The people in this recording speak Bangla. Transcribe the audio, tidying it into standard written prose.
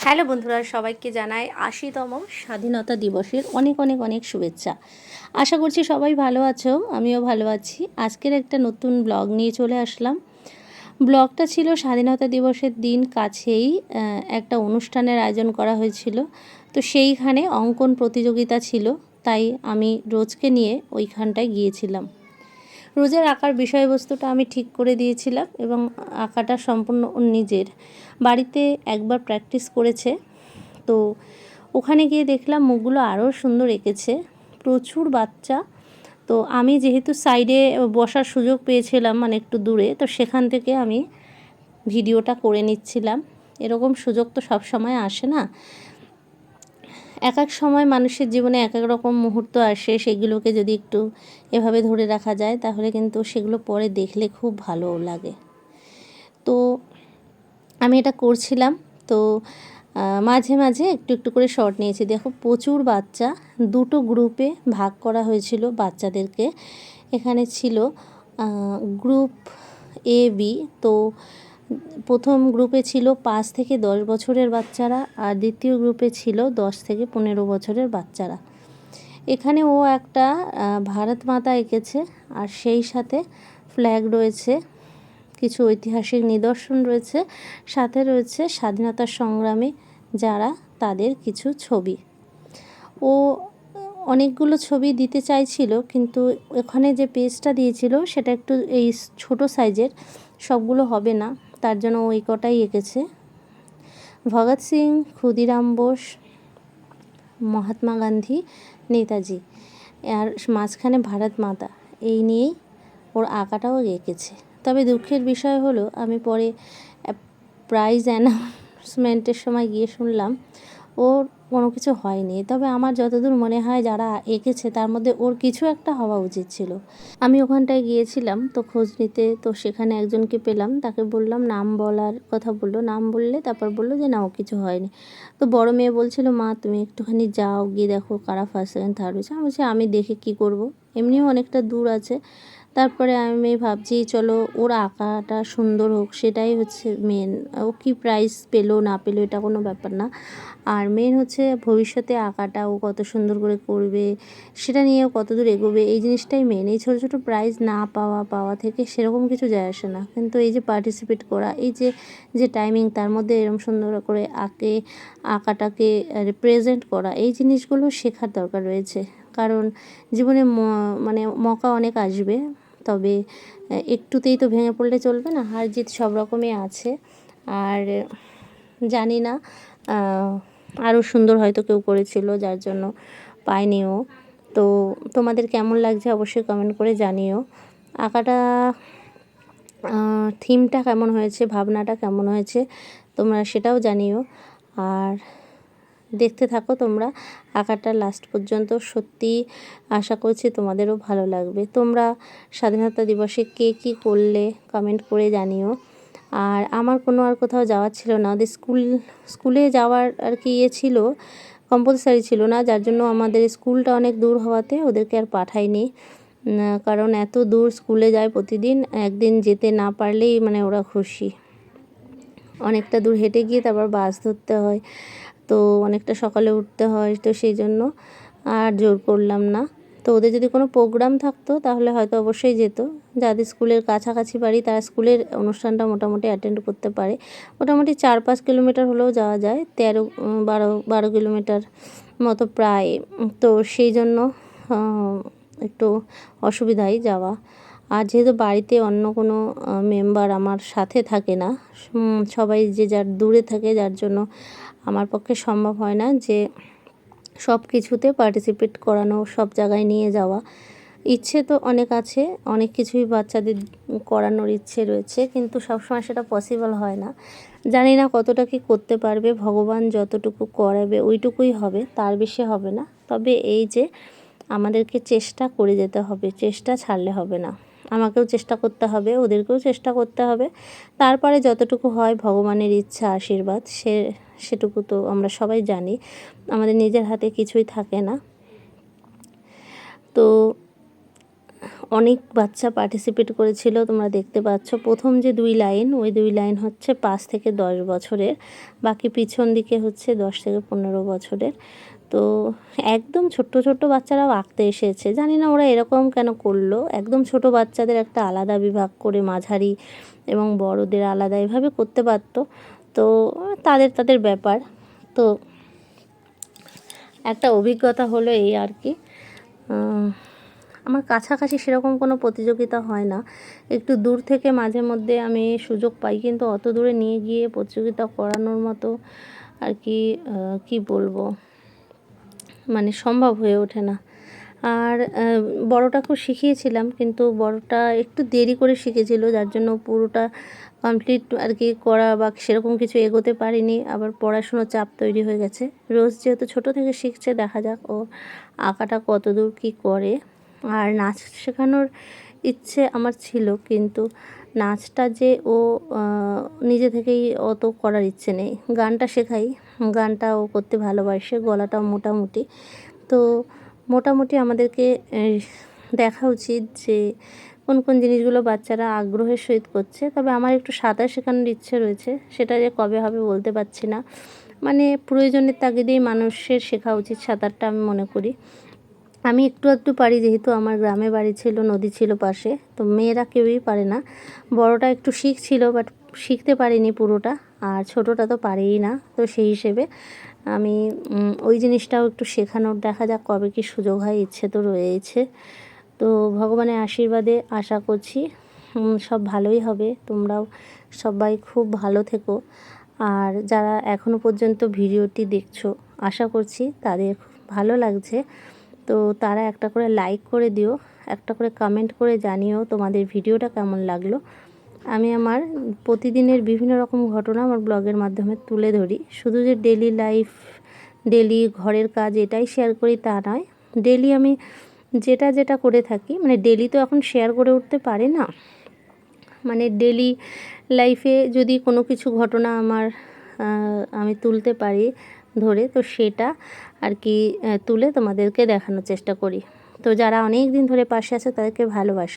হ্যালো বন্ধুরা, সবাইকে জানাই ৮০তম স্বাধীনতা দিবসের অনেক অনেক অনেক শুভেচ্ছা। আশা করছি সবাই ভালো আছো, আমিও ভালো আছি। আজকের একটা নতুন ব্লগ নিয়ে চলে আসলাম। ব্লগটা ছিল স্বাধীনতা দিবসের দিন কাছেই একটা অনুষ্ঠানের আয়োজন করা হয়েছিল। তো সেইখানে অঙ্কন প্রতিযোগিতা ছিল, তাই আমি রোজকে নিয়ে ওইখানটায় গিয়েছিলাম। রোজের আঁকার বিষয়বস্তুটা আমি ঠিক করে দিয়েছিলাম এবং আঁকাটা সম্পূর্ণ নিজের বাড়িতে একবার প্র্যাকটিস করেছে। তো ওখানে গিয়ে দেখলাম মুখগুলো আরও সুন্দর এঁকেছে, প্রচুর বাচ্চা। তো আমি যেহেতু সাইডে বসার সুযোগ পেয়েছিলাম, মানে একটু দূরে, তো সেখান থেকে আমি ভিডিওটা করে নিচ্ছিলাম। এরকম সুযোগ তো সব সময় আসে না। এক এক সময় মানুষের জীবনে এক এক রকম মুহূর্ত আসে, সেগুলোকে যদি একটু এভাবে ধরে রাখা যায় তাহলে কিন্তু সেগুলো পরে দেখলে খুব ভালো লাগে। তো আমি এটা করছিলাম। তো মাঝে মাঝে একটু একটু করে শর্ট নিয়েছি। দেখো প্রচুর বাচ্চা, দুটো গ্রুপে ভাগ করা হয়েছিল বাচ্চাদেরকে। এখানে ছিল গ্রুপ এ বি। তো প্রথম গ্রুপে ছিল 5 থেকে 10 বছরের বাচ্চারা, আর দ্বিতীয় গ্রুপে ছিল 10 থেকে 15 বছরের বাচ্চারা। এখানে ও একটা ভারত মাতা এঁকেছে, আর সেই সাথে ফ্ল্যাগ রয়েছে, কিছু ঐতিহাসিক নিদর্শন রয়েছে, সাথে রয়েছে স্বাধীনতা সংগ্রামে যারা তাদের কিছু ছবি। ও অনেকগুলো ছবি দিতে চাইছিল, কিন্তু ওখানে যে পেজটা দিয়েছিল সেটা একটু এই ছোট সাইজের, সবগুলো হবে না, তার জন্য ওই কটাই এঁকেছে। ভগৎ সিং, ক্ষুদিরাম বোস, মহাত্মা গান্ধী, নেতাজি, আর মাঝখানে ভারত মাতা, এই নিয়েই ওর আঁকাটাও এঁকেছে। তবে দুঃখের বিষয় হলো, আমি পরে প্রাইজ অ্যানাউন্সমেন্টের সময় গিয়ে শুনলাম ওর কোনো কিছু হয়নি। তবে আমার যতদূর মনে হয় যারা এঁকেছে তার মধ্যে ওর কিছু একটা হওয়া উচিত ছিল। আমি ওখানটায় গিয়েছিলাম তো খোঁজ নিতে, তো সেখানে একজনকে পেলাম, তাকে বললাম, নাম বলার কথা বললো, নাম বললে তারপর বললো যে না, ও কিছু হয়নি। তো বড় মেয়ে বলছিল, মা তুমি একটুখানি যাও, গিয়ে দেখো কারা ফার্স্ট সেকেন্ড থার্ড হয়েছে। আমি বলছি আমি দেখে কি করব, এমনিও অনেকটা দূর আছে। তারপরে আমি ভাবছি চলো ওর আঁকাটা সুন্দর হোক, সেটাই হচ্ছে মেন। ও কি প্রাইজ পেলো না পেলো এটা কোনো ব্যাপার না, আর মেন হচ্ছে ভবিষ্যতে আঁকাটা ও কত সুন্দর করে করবে, সেটা নিয়েও কত দূর এগোবে, এই জিনিসটাই মেন। এই ছোটো ছোটো প্রাইজ না পাওয়া থেকে সেরকম কিছু যায় আসে না, কিন্তু এই যে পার্টিসিপেট করা, এই যে যে টাইমিং তার মধ্যে এরকম সুন্দর করে আঁকাটাকে রিপ্রেজেন্ট করা, এই জিনিসগুলো শেখার দরকার রয়েছে। কারণ জীবনে মানে মৌকা অনেক আসবে, তবে একটুতেই তো ভেঙে পড়লে চলবে না, হার জিত সব রকমই আছে। আর জানি না, আরও সুন্দর হয়তো কেউ করেছিল যার জন্য পায়নিও। তো তোমাদের কেমন লাগছে অবশ্যই কমেন্ট করে জানিও। আঁকাটা থিমটা কেমন হয়েছে, ভাবনাটা কেমন হয়েছে তোমরা সেটাও জানিও। আর দেখতে থাকো তোমরা আঁকাটা লাস্ট পর্যন্ত, সত্যি আশা করছি তোমাদেরও ভালো লাগবে। তোমরা স্বাধীনতা দিবসে কে কী করলে কমেন্ট করে জানিও। আর আমার কোনো আর কোথাও যাওয়ার ছিল না, ওদের স্কুলে যাওয়ার আর কি ছিল, কম্পালসারি ছিল না, যার জন্য আমাদের স্কুলটা অনেক দূর হওয়াতে ওদেরকে আর পাঠাইনি। কারণ এত দূর স্কুলে যায় প্রতিদিন, একদিন যেতে না পারলেই মানে ওরা খুশি। অনেকটা দূর হেঁটে গিয়ে তারপর বাস ধরতে হয়, তো অনেকটা সকালে উঠতে হয়, তো সেই জন্য আর জোর করলাম না। তো ওদের যদি কোনো প্রোগ্রাম থাকতো তাহলে হয়তো অবশ্যই যেত। যাদের স্কুলের কাছাকাছি বাড়ি তারা স্কুলের অনুষ্ঠানটা মোটামুটি অ্যাটেন্ড করতে পারে। মোটামুটি 4-5 কিলোমিটার হলেও যাওয়া যায়, 13-12 কিলোমিটার মতো প্রায়। তো সেই জন্য একটু অসুবিধাই যাওয়া। আর যেহেতু বাড়িতে অন্য কোনো মেম্বার আমার সাথে থাকে না, সবাই যে যার দূরে থাকে, যার জন্য আমার পক্ষে সম্ভব হয় না যে সব কিছুতে পার্টিসিপেট করানো, সব জায়গায় নিয়ে যাওয়া। ইচ্ছে তো অনেক আছে, অনেক কিছুই বাচ্চাদের করানোর ইচ্ছে রয়েছে, কিন্তু সবসময় সেটা পসিবল হয় না। জানি না কতটা কি করতে পারবে, ভগবান যতটুকু করাবে ওইটুকুই হবে, তার বেশি হবে না। তবে এই যে আমাদেরকে চেষ্টা করে যেতে হবে, চেষ্টা ছাড়লে হবে না। আমাকেও চেষ্টা করতে হবে, ওদেরকেও চেষ্টা করতে হবে, তারপরে যতটুকু হয় ভগবানের ইচ্ছা আশীর্বাদ, সেটুকু তো আমরা সবাই জানি, আমাদের নিজের হাতে কিছুই থাকে না। তো অনেক বাচ্চা পার্টিসিপেট করেছিল, তোমরা দেখতে পাচ্ছ। প্রথম যে 2 লাইন, ওই 2 লাইন হচ্ছে 5 থেকে 10 বছরের, বাকি পিছন দিকে হচ্ছে 10 থেকে 15 বছরের। তো একদম ছোট্ট ছোট্ট বাচ্চারাও আঁকতে এসেছে। জানি না ওরা এরকম কেন করলো, একদম ছোট বাচ্চাদের একটা আলাদা বিভাগ করে মাঝারি এবং বড়দের আলাদা এভাবে করতে পারতো। তো তাদের তাদের ব্যাপার। তো একটা অভিজ্ঞতা হলো এই আর কি। আমার কাছাকাছি সেরকম কোনো প্রতিযোগিতা হয় না, একটু দূর থেকে মাঝে মধ্যে আমি সুযোগ পাই, কিন্তু অত দূরে নিয়ে গিয়ে প্রতিযোগিতা করানোর মতো আর কি কি বলবো, মানে সম্ভব হয়ে ওঠে না। আর বড়টাকেও শিখিয়েছিলাম, কিন্তু বড়টা একটু দেরি করে শিখেছিল, যার জন্য পুরোটা কমপ্লিট আর কি করা বা সেরকম কিছু এগোতে পারিনি। আবার পড়াশুনোর চাপ তৈরি হয়ে গেছে। রোজ যেহেতু ছোটো থেকে শিখছে, দেখা যাক ও আঁকাটা কত দূর কী করে। আর নাচ শেখানোর ইচ্ছে আমার ছিল, কিন্তু নাচটা যে ও নিজে থেকেই অত করার ইচ্ছে নেই। গানটা শেখাই, গানটা ও করতে ভালোবাসে, গলাটাও মোটামুটি। তো মোটামুটি আমাদেরকে দেখা উচিত যে কোন কোন জিনিসগুলো বাচ্চারা আগ্রহের সহিত করছে। তবে আমার একটু সাঁতার শেখানোর ইচ্ছে রয়েছে, সেটা যে কবে হবে বলতে পারছি না। মানে প্রয়োজনের তাগিদেই মানুষের শেখা উচিত সাঁতারটা, আমি মনে করি। আমি একটু একটু পারি, যেহেতু আমার গ্রামে বাড়ি ছিল, নদী ছিল পাশে, তো মেয়েরা কেউই পারে না। বড়টা একটু শিখছিল, বাট শিখতে পারিনি পুরোটা, আর ছোটোটা তো পারেই না। তো সেই হিসেবে আমি ওই জিনিসটাও একটু শেখানোর, দেখা যাক কবে কি সুযোগ হয়, ইচ্ছে তো রয়েছে। তো ভগবানের আশীর্বাদে আশা করছি সব ভালোই হবে। তোমরাও সবাই খুব ভালো থেকো। আর যারা এখনও পর্যন্ত ভিডিওটি দেখছো, আশা করছি তাদের ভালো লাগছে। তো তারা একটা করে লাইক করে দিও, একটা করে কমেন্ট করে জানিও তোমাদের ভিডিওটা কেমন লাগলো। আমি আমার প্রতিদিনের বিভিন্ন রকম ঘটনা আমার ব্লগের মাধ্যমে তুলে ধরি। শুধু যে ডেলি লাইফ, ডেলি ঘরের কাজ এটাই শেয়ার করি তা নয়। ডেলি আমি যেটা যেটা করে থাকি, মানে ডেলি তো এখন শেয়ার করে উঠতে পারি না, মানে ডেলি লাইফে যদি কোনো কিছু ঘটনা আমার আমি তুলতে পারি ধরে, তো সেটা আর কি তুলে তোমাদেরকে দেখানোর চেষ্টা করি। তো যারা অনেক দিন ধরে পাশে আছে তাদেরকে ভালোবাসি।